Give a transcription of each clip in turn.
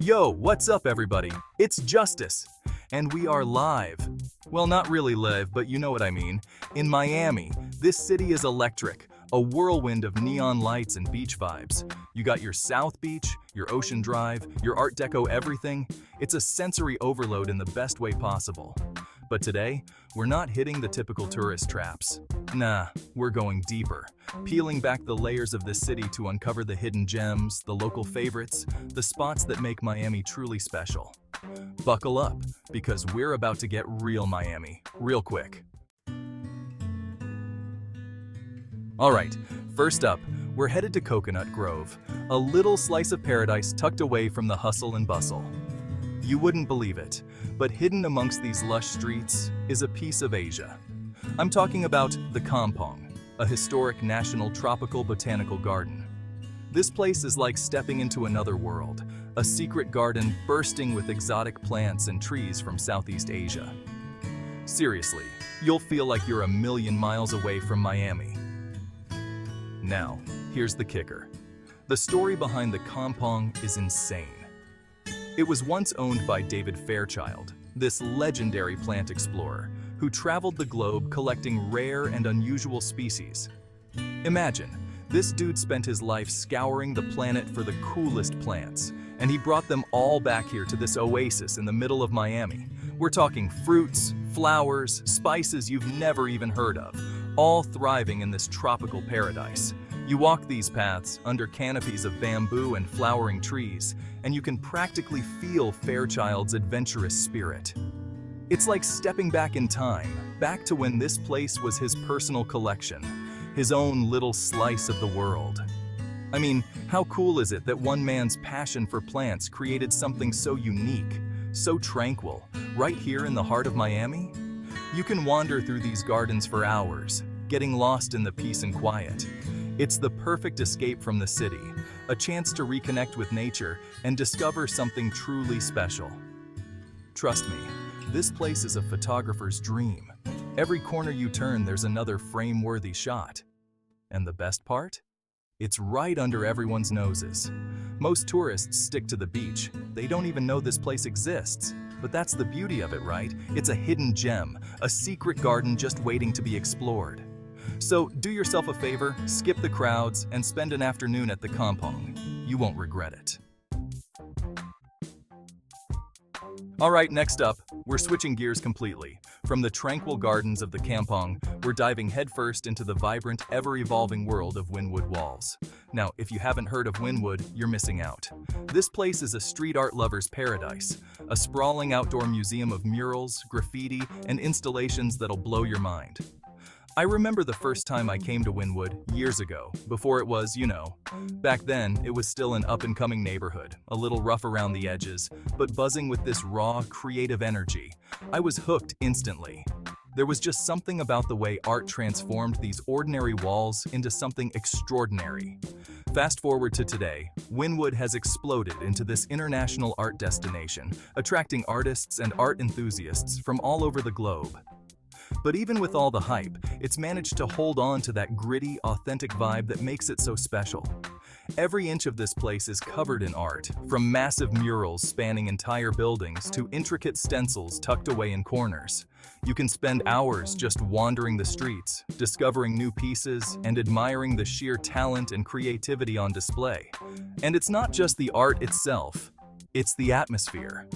Yo, what's up everybody? It's Justice, and we are live. Well, not really live, but you know what I mean. In Miami, this city is electric, a whirlwind of neon lights and beach vibes. You got your South Beach, your Ocean Drive, your Art Deco everything. It's a sensory overload in the best way possible. But today, we're not hitting the typical tourist traps. Nah, we're going deeper, peeling back the layers of this city to uncover the hidden gems, the local favorites, the spots that make Miami truly special. Buckle up, because we're about to get real Miami, real quick. Alright, first up, we're headed to Coconut Grove, a little slice of paradise tucked away from the hustle and bustle. You wouldn't believe it, but hidden amongst these lush streets is a piece of Asia. I'm talking about the Kampong, a historic national tropical botanical garden. This place is like stepping into another world, a secret garden bursting with exotic plants and trees from Southeast Asia. Seriously, you'll feel like you're a million miles away from Miami. Now, here's the kicker. The story behind the Kampong is insane. It was once owned by David Fairchild, this legendary plant explorer, who traveled the globe collecting rare and unusual species. Imagine, this dude spent his life scouring the planet for the coolest plants, and he brought them all back here to this oasis in the middle of Miami. We're talking fruits, flowers, spices you've never even heard of, all thriving in this tropical paradise. You walk these paths under canopies of bamboo and flowering trees, and you can practically feel Fairchild's adventurous spirit. It's like stepping back in time, back to when this place was his personal collection, his own little slice of the world. I mean, how cool is it that one man's passion for plants created something so unique, so tranquil, right here in the heart of Miami? You can wander through these gardens for hours, getting lost in the peace and quiet. It's the perfect escape from the city, a chance to reconnect with nature and discover something truly special. Trust me, this place is a photographer's dream. Every corner you turn, there's another frame-worthy shot. And the best part? It's right under everyone's noses. Most tourists stick to the beach. They don't even know this place exists. But that's the beauty of it, right? It's a hidden gem, a secret garden just waiting to be explored. So do yourself a favor, skip the crowds, and spend an afternoon at the Kampong. You won't regret it. Alright, next up, we're switching gears completely. From the tranquil gardens of the Kampong, we're diving headfirst into the vibrant, ever-evolving world of Wynwood Walls. Now, if you haven't heard of Wynwood, you're missing out. This place is a street art lover's paradise, a sprawling outdoor museum of murals, graffiti, and installations that'll blow your mind. I remember the first time I came to Wynwood years ago, before it was, back then it was still an up-and-coming neighborhood, a little rough around the edges, but buzzing with this raw, creative energy. I was hooked instantly. There was just something about the way art transformed these ordinary walls into something extraordinary. Fast forward to today, Wynwood has exploded into this international art destination, attracting artists and art enthusiasts from all over the globe. But even with all the hype, it's managed to hold on to that gritty, authentic vibe that makes it so special. Every inch of this place is covered in art, from massive murals spanning entire buildings to intricate stencils tucked away in corners. You can spend hours just wandering the streets, discovering new pieces, and admiring the sheer talent and creativity on display. And it's not just the art itself, it's the atmosphere.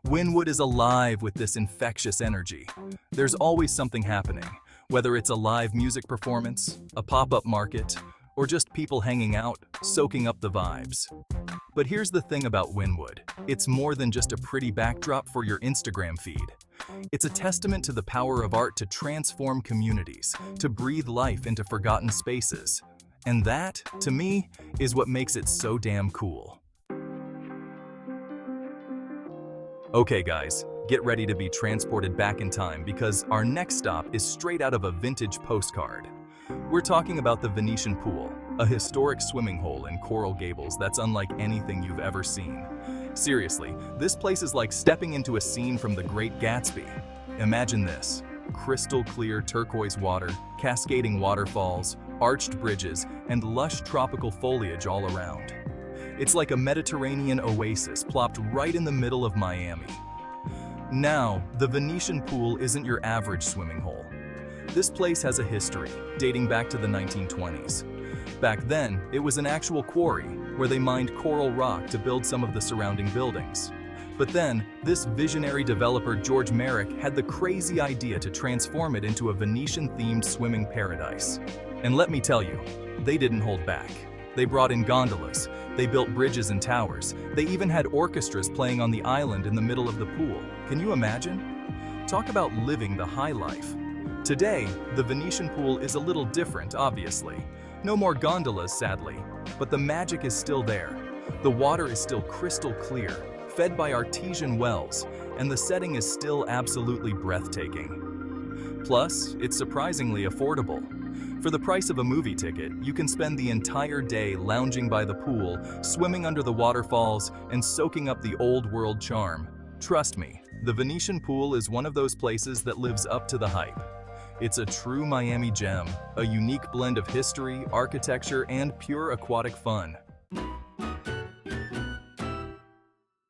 Wynwood is alive with this infectious energy. There's always something happening, whether it's a live music performance, a pop-up market, or just people hanging out, soaking up the vibes. But here's the thing about Wynwood. It's more than just a pretty backdrop for your Instagram feed. It's a testament to the power of art to transform communities, to breathe life into forgotten spaces. And that, to me, is what makes it so damn cool. Okay guys, get ready to be transported back in time because our next stop is straight out of a vintage postcard. We're talking about the Venetian Pool, a historic swimming hole in Coral Gables that's unlike anything you've ever seen. Seriously, this place is like stepping into a scene from The Great Gatsby. Imagine this: crystal clear turquoise water, cascading waterfalls, arched bridges, and lush tropical foliage all around. It's like a Mediterranean oasis plopped right in the middle of Miami. Now, the Venetian Pool isn't your average swimming hole. This place has a history, dating back to the 1920s. Back then, it was an actual quarry where they mined coral rock to build some of the surrounding buildings. But then, this visionary developer George Merrick had the crazy idea to transform it into a Venetian-themed swimming paradise. And let me tell you, they didn't hold back. They brought in gondolas, they built bridges and towers, they even had orchestras playing on the island in the middle of the pool. Can you imagine? Talk about living the high life. Today, the Venetian Pool is a little different, obviously. No more gondolas, sadly, but the magic is still there. The water is still crystal clear, fed by artesian wells, and the setting is still absolutely breathtaking. Plus, it's surprisingly affordable. For the price of a movie ticket, you can spend the entire day lounging by the pool, swimming under the waterfalls, and soaking up the old-world charm. Trust me, the Venetian Pool is one of those places that lives up to the hype. It's a true Miami gem, a unique blend of history, architecture, and pure aquatic fun.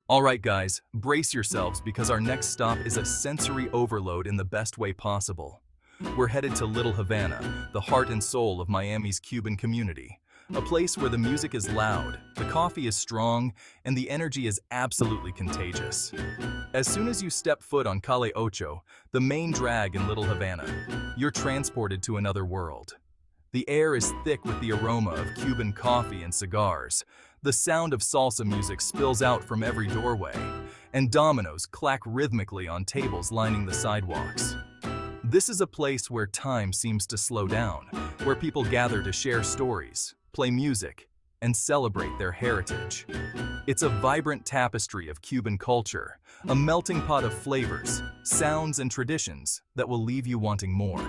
Alright guys, brace yourselves because our next stop is a sensory overload in the best way possible. We're headed to Little Havana, the heart and soul of Miami's Cuban community. A place where the music is loud, the coffee is strong, and the energy is absolutely contagious. As soon as you step foot on Calle Ocho, the main drag in Little Havana, you're transported to another world. The air is thick with the aroma of Cuban coffee and cigars. The sound of salsa music spills out from every doorway, and dominoes clack rhythmically on tables lining the sidewalks. This is a place where time seems to slow down, where people gather to share stories, play music, and celebrate their heritage. It's a vibrant tapestry of Cuban culture, a melting pot of flavors, sounds, and traditions that will leave you wanting more.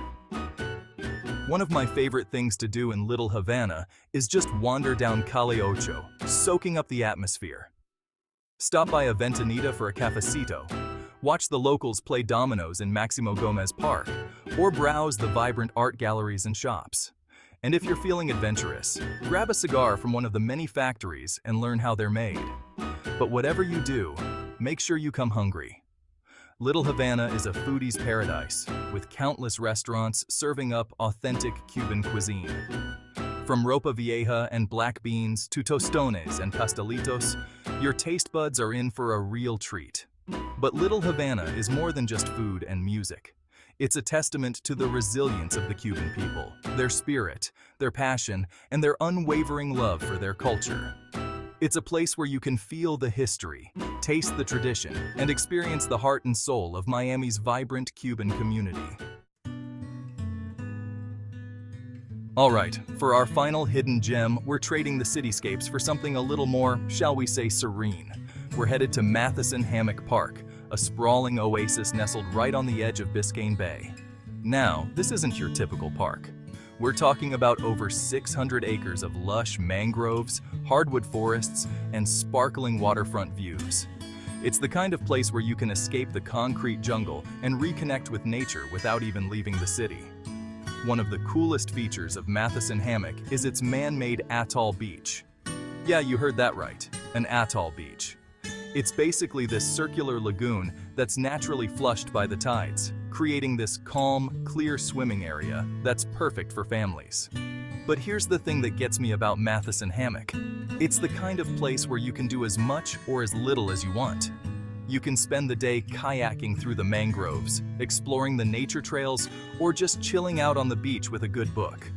One of my favorite things to do in Little Havana is just wander down Calle Ocho, soaking up the atmosphere. Stop by a Ventanita for a cafecito, watch the locals play dominoes in Maximo Gomez Park, or browse the vibrant art galleries and shops. And if you're feeling adventurous, grab a cigar from one of the many factories and learn how they're made. But whatever you do, make sure you come hungry. Little Havana is a foodie's paradise, with countless restaurants serving up authentic Cuban cuisine. From ropa vieja and black beans to tostones and pastelitos, your taste buds are in for a real treat. But Little Havana is more than just food and music. It's a testament to the resilience of the Cuban people, their spirit, their passion, and their unwavering love for their culture. It's a place where you can feel the history, taste the tradition, and experience the heart and soul of Miami's vibrant Cuban community. Alright, for our final hidden gem, we're trading the cityscapes for something a little more, shall we say, serene. We're headed to Matheson Hammock Park, a sprawling oasis nestled right on the edge of Biscayne Bay. Now, this isn't your typical park. We're talking about over 600 acres of lush mangroves, hardwood forests, and sparkling waterfront views. It's the kind of place where you can escape the concrete jungle and reconnect with nature without even leaving the city. One of the coolest features of Matheson Hammock is its man-made atoll beach. Yeah, you heard that right, an atoll beach. It's basically this circular lagoon that's naturally flushed by the tides, creating this calm, clear swimming area that's perfect for families. But here's the thing that gets me about Matheson Hammock. It's the kind of place where you can do as much or as little as you want. You can spend the day kayaking through the mangroves, exploring the nature trails, or just chilling out on the beach with a good book.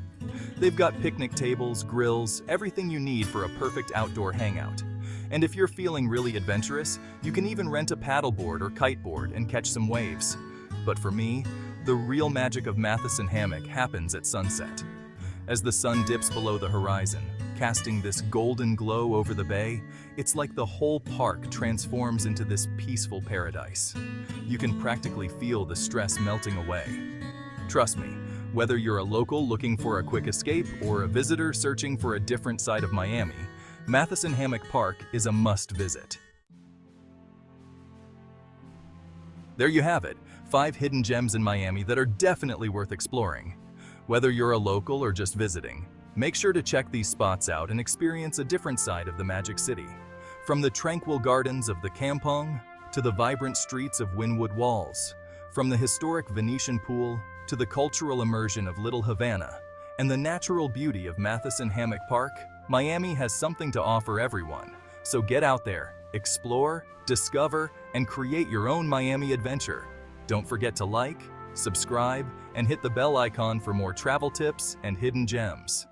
They've got picnic tables, grills, everything you need for a perfect outdoor hangout. And if you're feeling really adventurous, you can even rent a paddleboard or kiteboard and catch some waves. But for me, the real magic of Matheson Hammock happens at sunset. As the sun dips below the horizon, casting this golden glow over the bay, it's like the whole park transforms into this peaceful paradise. You can practically feel the stress melting away. Trust me, whether you're a local looking for a quick escape or a visitor searching for a different side of Miami, Matheson Hammock Park is a must-visit. There you have it, 5 hidden gems in Miami that are definitely worth exploring. Whether you're a local or just visiting, Make sure to check these spots out and experience a different side of the Magic City. From the tranquil gardens of the Kampong to the vibrant streets of Wynwood Walls, from the historic Venetian Pool to the cultural immersion of Little Havana, and the natural beauty of Matheson Hammock Park, Miami has something to offer everyone. So get out there, explore, discover, and create your own Miami adventure. Don't forget to like, subscribe, and hit the bell icon for more travel tips and hidden gems.